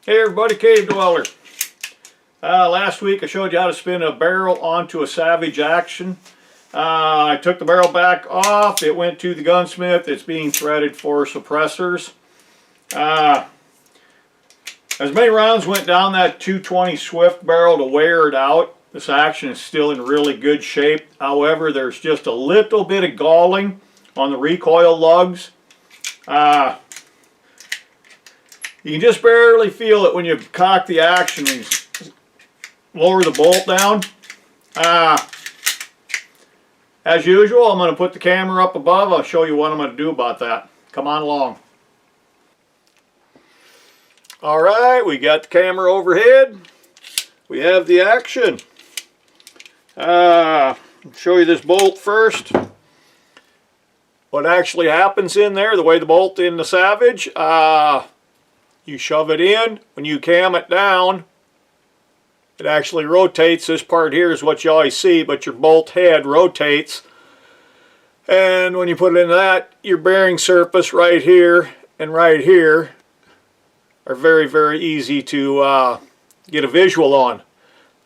Hey everybody, Cave Dweller. Last week I showed you how to spin a barrel onto a Savage action. I took the barrel back off. It went to the gunsmith. It's being threaded for suppressors. As many rounds went down that 220 Swift barrel to wear it out. This action is still in really good shape. However, there's just a little bit of galling on the recoil lugs. You can just barely feel it when you cock the action and lower the bolt down. As usual, I'm going to put the camera up above. I'll show you what I'm going to do about that. Come on along. Alright, we got the camera overhead. We have the action. I'll show you this bolt first. What actually happens in there, the way the bolt in the Savage, you shove it in. When you cam it down, it actually rotates. This part here is what you always see, but your bolt head rotates. And when you put it in that, your bearing surface right here and right here are very, very easy to get a visual on.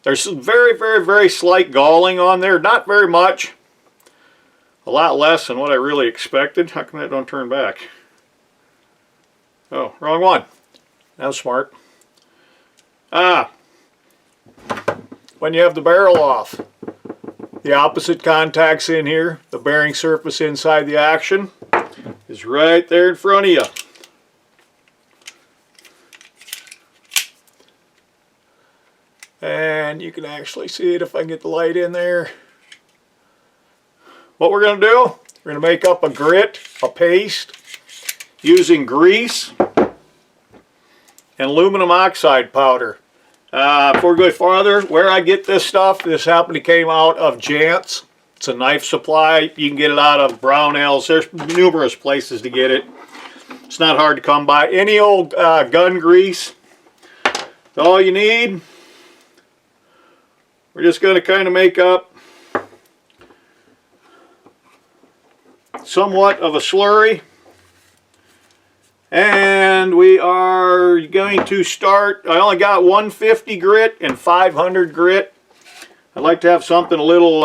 There's some very, very, very slight galling on there. Not very much. A lot less than what I really expected. How come that don't turn back? Oh, wrong one. That was smart. When you have the barrel off, the opposite contacts in here, the bearing surface inside the action is right there in front of you. And you can actually see it if I can get the light in there. What we're going to do, we're going to make up a grit, a paste, using grease and aluminum oxide powder. Before we go farther, where I get this stuff, this happened to came out of Jant's. It's a knife supply. You can get it out of Brownells. There's numerous places to get it. It's not hard to come by. Any old gun grease, all you need. We're just going to kind of make up somewhat of a slurry. And we are going to start. I only got 150 grit and 500 grit. I'd like to have something a little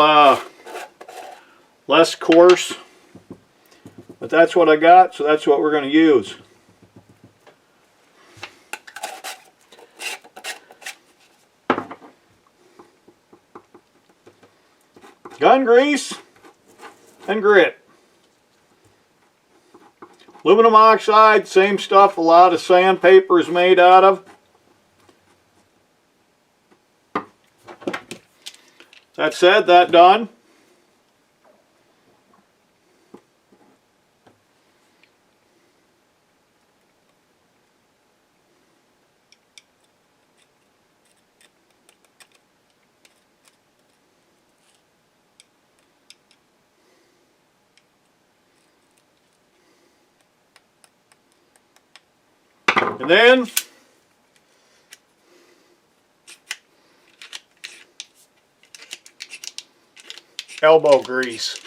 less coarse. But that's what I got, so that's what we're going to use. Gun grease and grit. Aluminum oxide, same stuff a lot of sandpaper is made out of. That said, that done. And then elbow grease.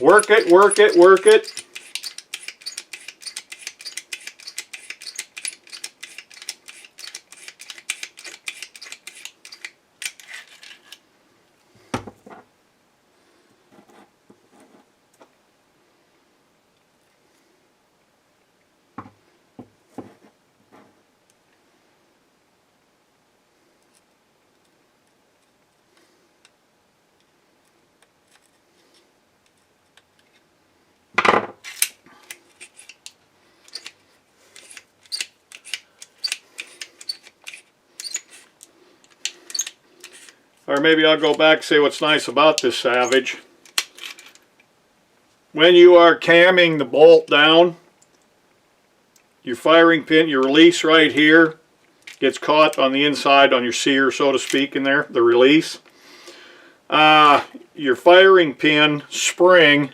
Work it, work it, work it. Or maybe I'll go back and say what's nice about this Savage. When you are camming the bolt down, your firing pin, your release right here, gets caught on the inside on your sear, so to speak, in there, the release. Your firing pin spring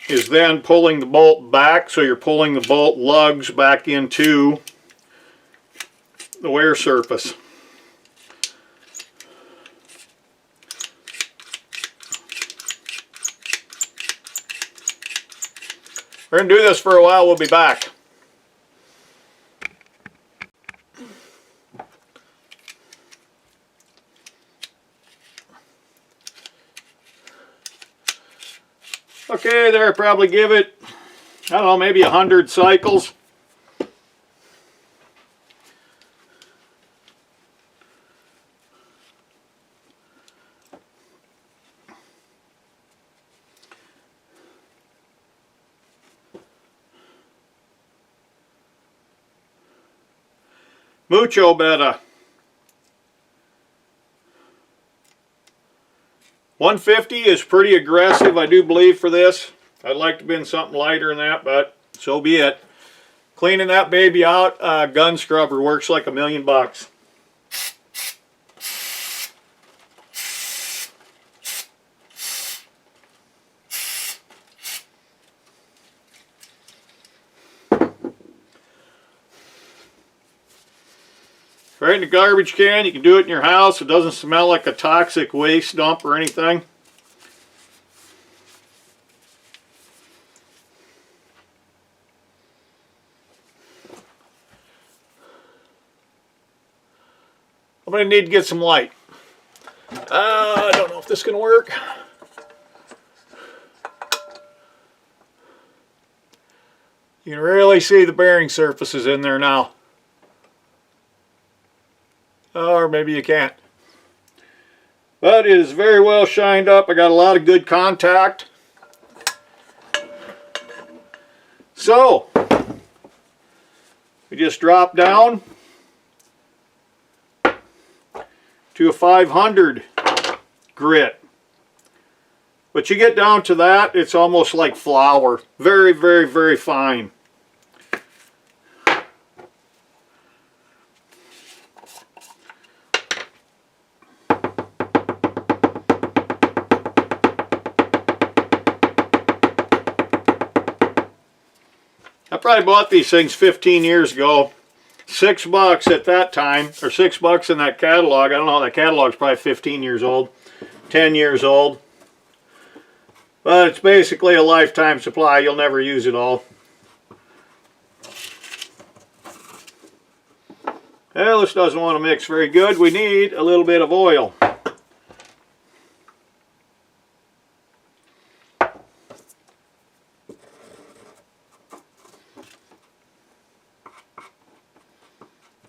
is then pulling the bolt back, so you're pulling the bolt lugs back into the wear surface. We're going to do this for a while. We'll be back. Okay, there, probably give it, I don't know, maybe 100 cycles. Mucho better. 150 is pretty aggressive, I do believe, for this. I'd like to have been something lighter than that, but so be it. Cleaning that baby out, gun scrubber works like $1,000,000. Right in the garbage can. You can do it in your house. It doesn't smell like a toxic waste dump or anything. I'm going to need to get some light. I don't know if this is going to work. You can really see the bearing surfaces in there now. Or maybe you can't. But it is very well shined up. I got a lot of good contact. So, we just drop down to a 500 grit. But you get down to that, it's almost like flour. Very, very, very fine. I probably bought these things 15 years ago. $6 at that time, or $6 in that catalog. I don't know, that catalog's probably 15 years old, 10 years old. But it's basically a lifetime supply. You'll never use it all. Well, this doesn't want to mix very good. We need a little bit of oil.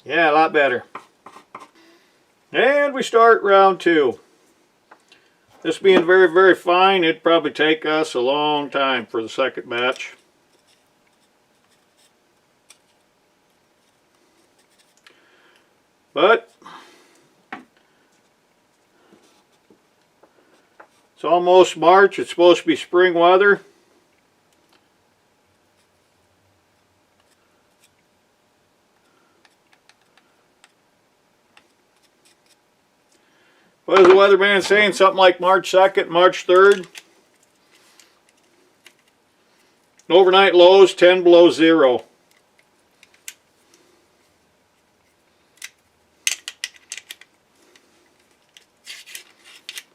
Yeah, a lot better. And we start round 2. This being very, very fine, it'd probably take us a long time for the second batch. But it's almost March. It's supposed to be spring weather. What is the weatherman saying? Something like March 2nd, March 3rd. Overnight lows 10 below 0.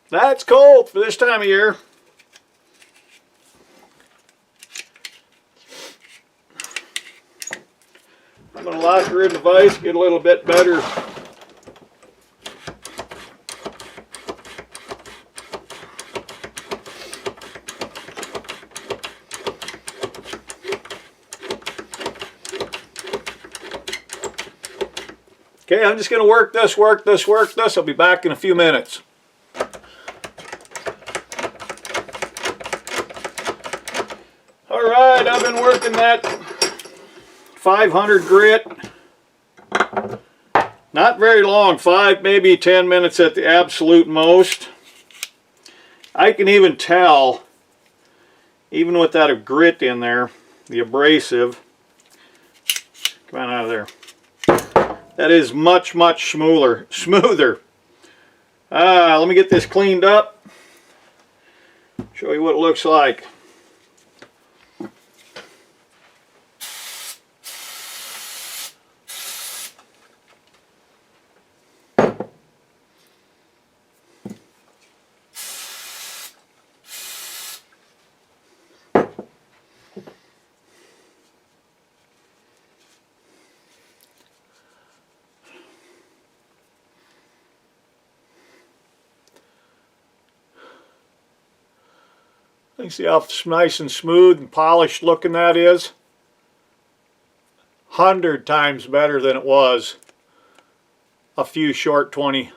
That's cold for this time of year. I'm going to lock her in the vise, get a little bit better. Okay, I'm just going to work this. I'll be back in a few minutes. Alright, I've been working that 500 grit. Not very long, 5, maybe 10 minutes at the absolute most. I can even tell, even with that grit in there, the abrasive. Come on out of there. That is much, much smoother. Let me get this cleaned up. Show you what it looks like. You see how nice and smooth and polished looking that is? 100 times better than it was a few short 20,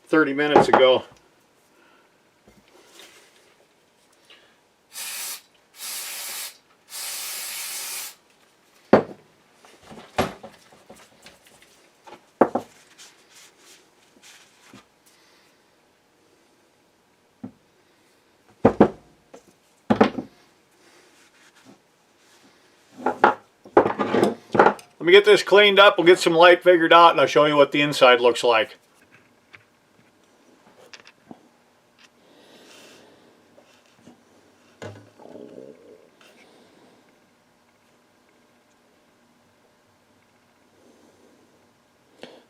30 minutes ago. Let me get this cleaned up, we'll get some light figured out, and I'll show you what the inside looks like.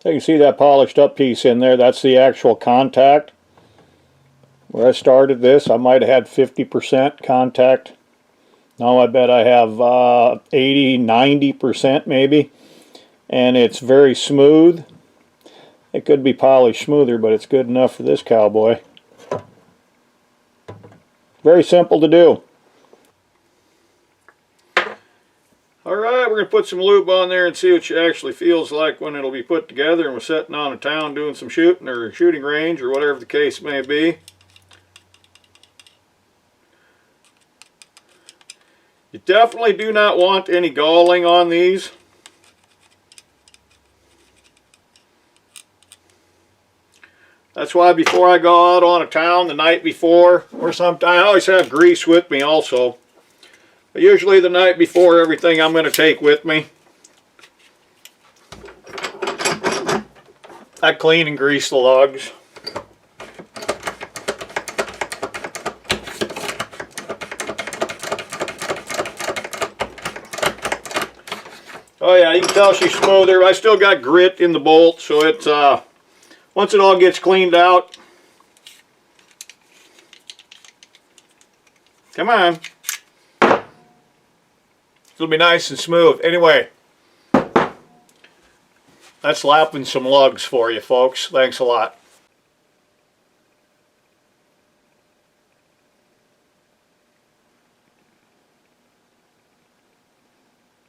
So you can see that polished up piece in there, that's the actual contact. Where I started this, I might have had 50% contact. Now I bet I have 80, 90% maybe. And it's very smooth. It could be polished smoother, but it's good enough for this cowboy. Very simple to do. Alright, we're going to put some lube on there and see what it actually feels like when it'll be put together and we're sitting on a town doing some shooting or shooting range or whatever the case may be. You definitely do not want any galling on these. That's why before I go out on a town the night before, or sometime, I always have grease with me also. But usually the night before, everything I'm going to take with me, I clean and grease the lugs. Oh yeah, you can tell she's smoother. I still got grit in the bolt, so it's once it all gets cleaned out. Come on. It'll be nice and smooth. Anyway, that's lapping some lugs for you folks. Thanks a lot.